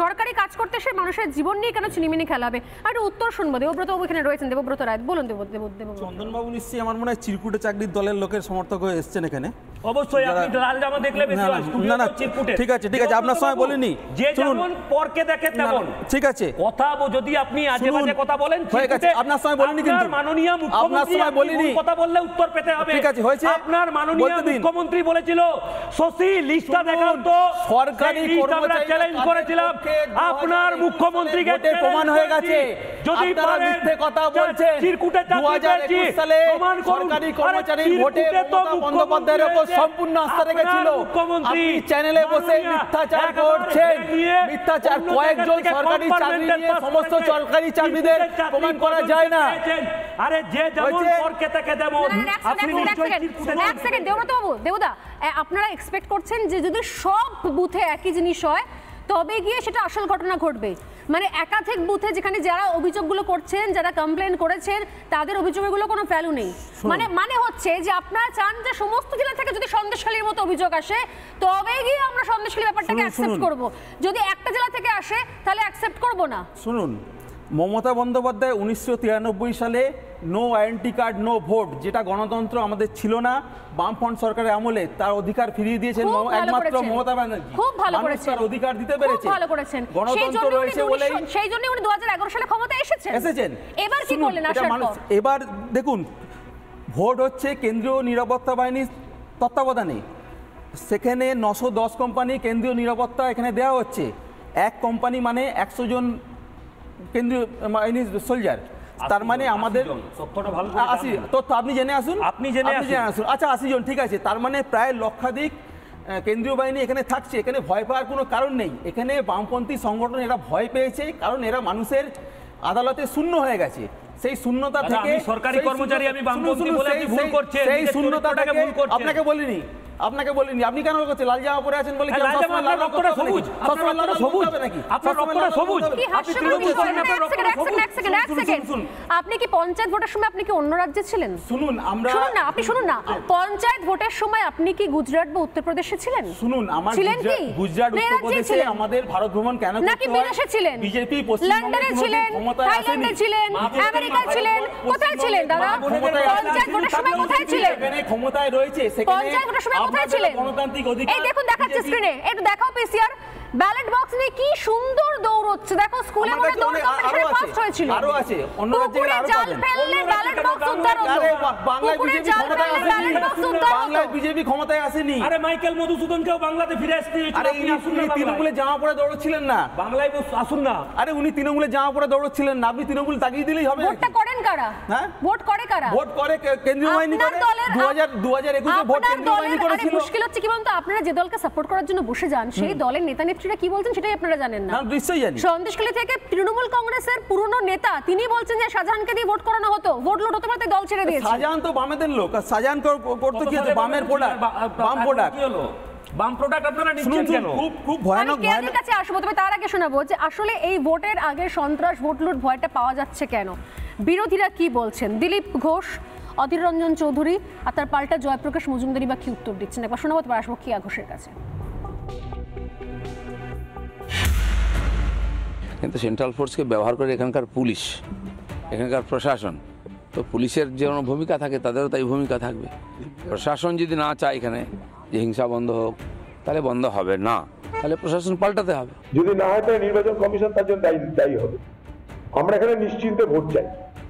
সরকারি কাজ করতে এসে মানুষের জীবন নিয়ে কেন চিনিমিনি খেলা হবে? আর উত্তর শুনবো। দেবব্রত বাবু এখানে রয়েছেন, দেবব্রত রায়, বলুন। চন্দনবাবু নিশ্চয়ই আমার মনে হয় চিরকুটে চাকরির দলের লোকের সমর্থক হয়ে এসছেন এখানে। অবশ্যই আপনি লাল জামা দেখলে বেশি হয়। না ঠিক আছে আপনার সময় বলিনি, যে যেমন পরকে দেখে তেমন। ঠিক আছে, কথা যদি আপনি আজে বাজে কথা বলেন ঠিক আছে, আপনার সময় বলিনি, কিন্তু মাননীয় মুখ্যমন্ত্রী কথা বললে উত্তর পেতে হবে। ঠিক আছে, হয়েছে। আপনার মাননীয় মুখ্যমন্ত্রী বলেছিল শশী লিস্টটা দেখাও তো, সরকারি কর্মচারী চ্যালেঞ্জ করেছিলাম। আপনার মুখ্যমন্ত্রীকে প্রমাণ হয়ে গেছে, যদি মিথ্যে কথা বলছেন। চিরকুটে 2021 সালে সরকারি কর্মচারীর ভোটে মমতা বন্দ্যোপাধ্যায়ের উপর সম্পূর্ণ আস্থা রেখেছিল। আপনি চ্যানেলে বসে মিথ্যাচার করছেন, মিথ্যাচার। কয়েকজন সরকারি চাকরি নিয়ে সমস্ত সরকারি চাকরিদের প্রমাণ করা যায় না। আরে যে যেমন পরকে থেকে যেমন। আপনি এক সেকেন্ড দেবব্রত বাবু, দেবদা, আপনারা এক্সপেক্ট করছেন যে যদি সব বুথে একই জিনিস হয় তবে গিয়ে সেটা আসল ঘটনা ঘটবে? মানে একাধিক বুথে যেখানে যারা অভিযোগগুলো করছেন, যারা কমপ্লেন করেছেন, তাদের অভিযোগগুলো কোনো ভ্যালু নেই। মানে হচ্ছে যে আপনারা চান যে সমস্ত জেলা থেকে যদি সন্দেশখালীর মতো অভিযোগ আসে তবে গিয়ে আমরা সন্দেশখালী ব্যাপারটাকে অ্যাকসেপ্ট করব, যদি একটা জেলা থেকে আসে তাহলে অ্যাকসেপ্ট করব না। শুনুন, মমতা বন্দ্যোপাধ্যায় 1993 সালে no identity card no vote, যেটা গণতন্ত্র আমাদের ছিল না, বামফ্রন্ট সরকারের আমলে তার অধিকার ফিরিয়ে দিয়েছেন একমাত্র মমতা ব্যানার্জি। খুব ভালো করেছেন, তার অধিকার দিতে পেরেছে, ভালো করেছেন। গণতন্ত্র রয়েছে বলেই সেই জন্য উনি 2011 সালে ক্ষমতায় এসেছেন। এবার কি করলেন আসার পর? এবার দেখুন, ভোট হচ্ছে কেন্দ্রীয় নিরাপত্তা বাহিনীর তত্ত্বাবধানে। সেখানে 910 কোম্পানি কেন্দ্রীয় নিরাপত্তা এখানে দেওয়া হচ্ছে। এক কোম্পানি মানে 100 জন কেন্দ্রীয় বাহিনীর সোলজার। তার মানে আমাদের তথ্য আপনি জেনে আসুন, আচ্ছা 80 জন, ঠিক আছে। তার মানে প্রায় লক্ষাধিক কেন্দ্রীয় বাহিনী এখানে থাকছে। এখানে ভয় পাওয়ার কোনো কারণ নেই। এখানে বামপন্থী সংগঠন এরা ভয় পেয়েছে কারণ এরা মানুষের আদালতে শূন্য হয়ে গেছে। সেই শূন্যতা থেকে সরকারি কর্মচারী আমি বামপন্থী বলে ভুল করছে, সেই শূন্যতাটাকে আপনাকে বলিনি, আপনি কেন করছেন? লাল জামা পরে আছেন বলে কি রক্তটা সবুজ? আপনার রক্তটা সবুজ নাকি? আপনার রক্তটা সবুজ? আপনি কি পঞ্চায়েত ভোটের সময় আপনি কি অন্য রাজ্যে ছিলেন? শুনুন না, পঞ্চায়েত ভোটের সময় আপনি কি গুজরাট বা উত্তরপ্রদেশে ছিলেন? শুনুন, আমার গুজরাট উত্তরপ্রদেশে আমাদের ভারত ভ্রমণ কেন করতে হয়? নাকি বিদেশে ছিলেন? বিজেপি লন্ডনে ছিলেন, থাইল্যান্ডে ছিলেন, আমেরিকায় ছিলেন, কোথায় ছিলেন দাদা? পঞ্চায়েত ভোটের সময় কোথায় ছিলেন? ক্ষমতায় রয়েছে সেখানে পঞ্চায়েত ভোটের সময় কোথায় ছিলেন? এই দেখুন, দেখাচ্ছে স্ক্রিনে, একটু দেখাও পিসিআর। ব্যালট বক্স নিয়ে কি সুন্দর দৌড়চ্ছে, দেখো স্কুলে মনে দৌড় কম্পিটিশনে ফার্স্ট হয়েছিল। আরো আছে, অন্য রাজ্যে আরো জাল ফেললে ব্যালট বক্স উদ্ধার হতো। বাংলায় বিজেপি ক্ষমতায় আসেনি, বাংলায় বিজেপি ক্ষমতায় আসেনি। আরে মাইকেল মধুসূদনকেও বাংলাতে ফিরে আসতে হয়েছিল। আরে উনি তৃণমূলে জামা পরে দৌড়ছিলেন না, বাংলায় আসুন না। আরে উনি তৃণমূলে জামা পরে দৌড়ছিলেন না, আপনি তৃণমূল তাকিয়ে দিলেই হবে। ভোটটা করেন কারা? হ্যাঁ, ভোট করে কারা? ভোট করে কেন্দ্রীয় বাহিনী করে। 2021 ভোট কেন্দ্রীয় বাহিনী করেছিল। মুশকিল হচ্ছে কি বলুন তো, আপনারা যে দলকে সাপোর্ট করার জন্য বসে যান সেই দলের নেতা নেত্রীরা কি বলছেন সেটাই আপনারা জানেন না। নিশ্চয়ই জানি। সন্দেশখালী থেকে তৃণমূল কংগ্রেসের পুরনো নেতা তিনি বলছেন যে শাহজাহানকে দিয়ে ভোট করানো হতো, ভোট লুট হতে পারতে দল ছেড়ে দিয়েছে। শাহজাহান তো বামেদের লোক, আর শাহজাহান করতে কি হতো? বামের প্রোডাক্ট, বাম প্রোডাক্ট। কি হলো বাম প্রোডাক্ট আপনারা নিচ্ছেন কেন? খুব ভয়ানক। আমি কাছে আসবো, তবে তার আগে শোনাবো যে আসলে এই ভোটের আগে সন্ত্রাস ভোট লুট ভয়টা পাওয়া যাচ্ছে কেন, বিরোধীরা কি বলছেন। দিলীপ ঘোষ, অধীর রঞ্জন চৌধুরী আর তার পাল্টা জয়প্রকাশ মজুমদারি বা কি উত্তর দিচ্ছেন একবার শোনাবো, তারপর আসবো কিয়া ঘোষের কাছে। কিন্তু সেন্ট্রাল ফোর্সকে ব্যবহার করে এখানকার পুলিশ, এখানকার প্রশাসন, তো পুলিশের যেমন ভূমিকা থাকে তাদেরও তাই ভূমিকা থাকবে। প্রশাসন যদি না চায় এখানে যে হিংসা বন্ধ হোক, তাহলে বন্ধ হবে না, তাহলে প্রশাসন পাল্টাতে হবে। যদি না হয় তাহলে নির্বাচন কমিশন তার জন্য দায়ী হবে। আমরা এখানে নিশ্চিন্তে ভোট চাই,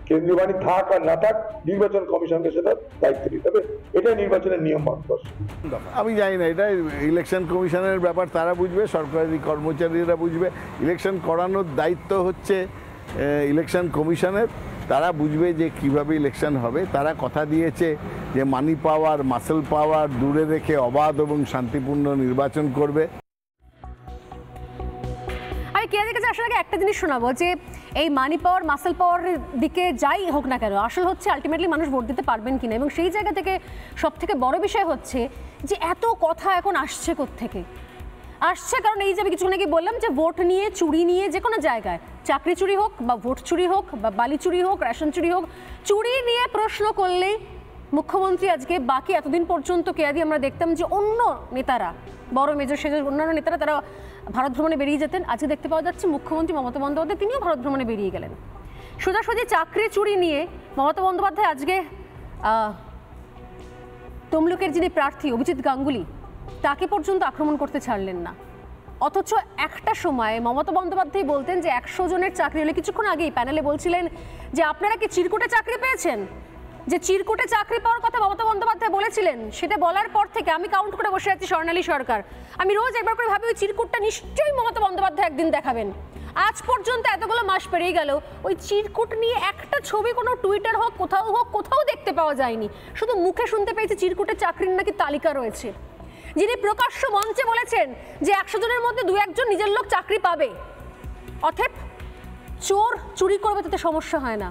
কেন্দ্রীয় বাহিনী থাক আর না থাক, নির্বাচন কমিশনকে সেটা দায়িত্ব দিতে হবে। এটা নির্বাচনের নিয়ম ভারতবর্ষ। আমি জানি না, এটা ইলেকশন কমিশনের ব্যাপার, তারা বুঝবে, সরকারি কর্মচারীরা বুঝবে। ইলেকশন করানোর দায়িত্ব হচ্ছে ইলেকশন কমিশনের, তারা বুঝবে যে কিভাবে ইলেকশন হবে। তারা কথা দিয়েছে যে মানি পাওয়ার, মাসেল পাওয়ার দূরে রেখে অবাধ এবং শান্তিপূর্ণ নির্বাচন করবে। আমি কেয়াদের কাছে আসলে একটা জিনিস শোনাবো যে এই মানি পাওয়ার, মাসেল পাওয়ারের দিকে যাই হোক না কেন, আসল হচ্ছে আলটিমেটলি মানুষ ভোট দিতে পারবেন কিনা। এবং সেই জায়গা থেকে সব থেকে বড় বিষয় হচ্ছে যে এত কথা এখন আসছে কোত্থেকে আসছে, কারণ এই যে আমি কিছুক্ষণ আগে বললাম যে ভোট নিয়ে, চুরি নিয়ে, যে কোনো জায়গায় চাকরি চুরি হোক বা ভোট চুরি হোক বা বালি চুরি হোক, রেশন চুরি হোক, চুরি নিয়ে প্রশ্ন করলেই মুখ্যমন্ত্রী আজকে, বাকি এতদিন পর্যন্ত কেয়াদি আমরা দেখতাম যে অন্য নেতারা, বড় মেজর সেজর অন্যান্য নেতারা তারা ভারত ভ্রমণে বেরিয়ে যেতেন। আজকে দেখতে পাওয়া যাচ্ছে মুখ্যমন্ত্রী মমতা বন্দ্যোপাধ্যায় তিনিও ভারত ভ্রমণে বেরিয়ে গেলেন। সোজাসুজি চাকরি চুরি নিয়ে মমতা বন্দ্যোপাধ্যায় আজকে তমলুকের যিনি প্রার্থী অভিজিৎ গাঙ্গুলি তাকে পর্যন্ত আক্রমণ করতে ছাড়লেন না। অথচ একটা সময় মমতা বন্দ্যোপাধ্যায় বলতেন যে 100 জনের চাকরি হলে, কিছুক্ষণ আগেই প্যানেলে বলছিলেন যে আপনারা কি চিরকুটে চাকরি পেয়েছেন, যে চিরকুটে চাকরি পাওয়ার কথা মমতা বন্দ্যোপাধ্যায় বলেছিলেন, সেটা বলার পর থেকে আমি কাউন্ট করে বসে আছি স্বর্ণালী সরকার। আমি রোজ একবার করে ভাবি ওই চিরকুটটা নিশ্চয়ই মমতা বন্দ্যোপাধ্যায় একদিন দেখাবেন। আজ পর্যন্ত এতগুলো মাস পেরিয়ে গেল ওই চিরকুট নিয়ে একটা ছবি কোনো টুইটার হোক কোথাও দেখতে পাওয়া যায়নি। শুধু মুখে শুনতে পেয়েছি চিরকুটের চাকরির নাকি তালিকা রয়েছে। যিনি প্রকাশ্য মঞ্চে বলেছেন যে 100 জনের মধ্যে 2-1 জন নিজের লোক চাকরি পাবে, অতএব চোর চুরি করবে তাতে সমস্যা হয় না,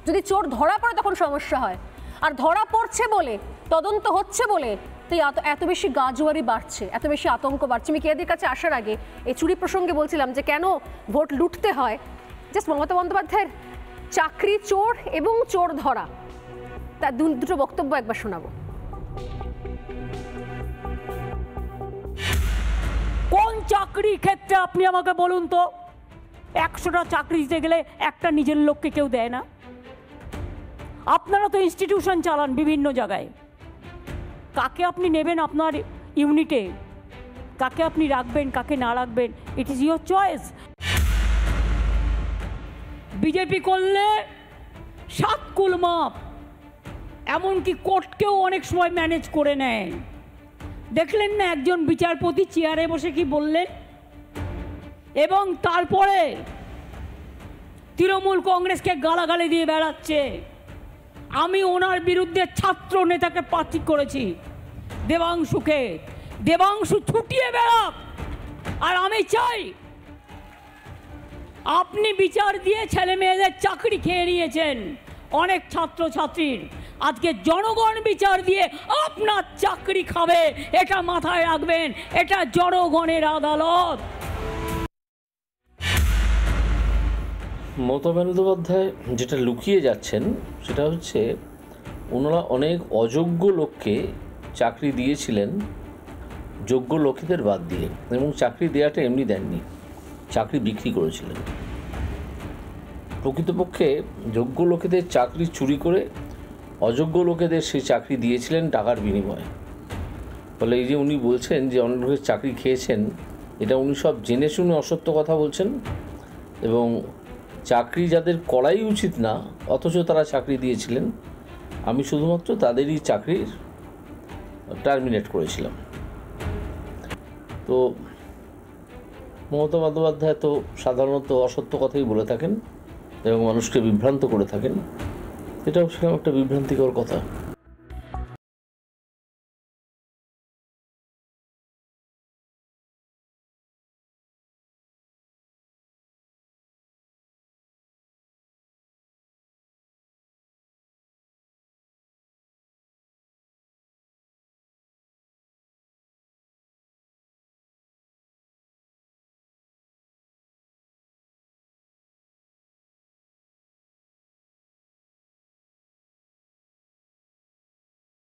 যদি চোর ধরা পড়ে তখন সমস্যা হয়। আর ধরা পড়ছে বলে, তদন্ত হচ্ছে বলে তো এত বেশি গাজুয়ারি বাড়ছে, এত বেশি আতঙ্ক বাড়ছে। আমি কেয়াদের কাছে আসার আগে এই চুরি প্রসঙ্গে বলছিলাম যে কেন ভোট লুটতে হয়। জাস্ট মমতা বন্দ্যোপাধ্যায়ের চাকরি চোর এবং চোর ধরা, তার দুটো বক্তব্য একবার শোনাবো। কোন চাকরি ক্ষেত্রে আপনি আমাকে বলুন তো? 100টা চাকরি দিতে গেলে একটা নিজের লোককে কেউ দেয় না। আপনারা তো ইনস্টিটিউশন চালান বিভিন্ন জায়গায়, কাকে আপনি নেবেন আপনার ইউনিটে, কাকে আপনি রাখবেন কাকে না রাখবেন, it is your choice. BJP করলে 7 কুল মাপ, এমনকি কোর্টকেও অনেক সময় ম্যানেজ করে নেয়। দেখলেন না একজন বিচারপতি চেয়ারে বসে কি বললেন? এবং তারপরে তৃণমূল কংগ্রেসকে গালাগালি দিয়ে বেড়াচ্ছে। আমি ওনার বিরুদ্ধে ছাত্র নেতাকে প্রার্থী করেছি, দেবাংশুকে। দেবাংশু ছুটিয়ে বেড়াক, আর আমি চাই আপনি বিচার দিয়ে ছেলে মেয়েদের চাকরি খেয়ে নিয়েছেন অনেক ছাত্রছাত্রীর, আজকে জনগণ বিচার দিয়ে আপনার চাকরি খাবে, এটা মাথায় রাখবেন। এটা জনগণের আদালত। মমতা বন্দ্যোপাধ্যায় যেটা লুকিয়ে যাচ্ছেন সেটা হচ্ছে ওনারা অনেক অযোগ্য লোককে চাকরি দিয়েছিলেন যোগ্য লোকেদের বাদ দিয়ে, এবং চাকরি দেওয়াটা এমনি দেননি, চাকরি বিক্রি করেছিলেন। প্রকৃতপক্ষে যোগ্য লোকেদের চাকরি চুরি করে অযোগ্য লোকেদের সেই চাকরি দিয়েছিলেন টাকার বিনিময়ে। ফলে এই যে উনি বলছেন যে অন্য লোকের চাকরি খেয়েছেন, এটা উনি সব জেনে শুনে অসত্য কথা বলছেন। এবং চাকরি যাদের করাই উচিত না অথচ তারা চাকরি দিয়েছিলেন, আমি শুধুমাত্র তাদেরই চাকরির টার্মিনেট করেছিলাম। তো মমতা বন্দ্যোপাধ্যায় তো সাধারণত অসত্য কথাই বলে থাকেন এবং মানুষকে বিভ্রান্ত করে থাকেন, এটাও সেরকম একটা বিভ্রান্তিকর কথা।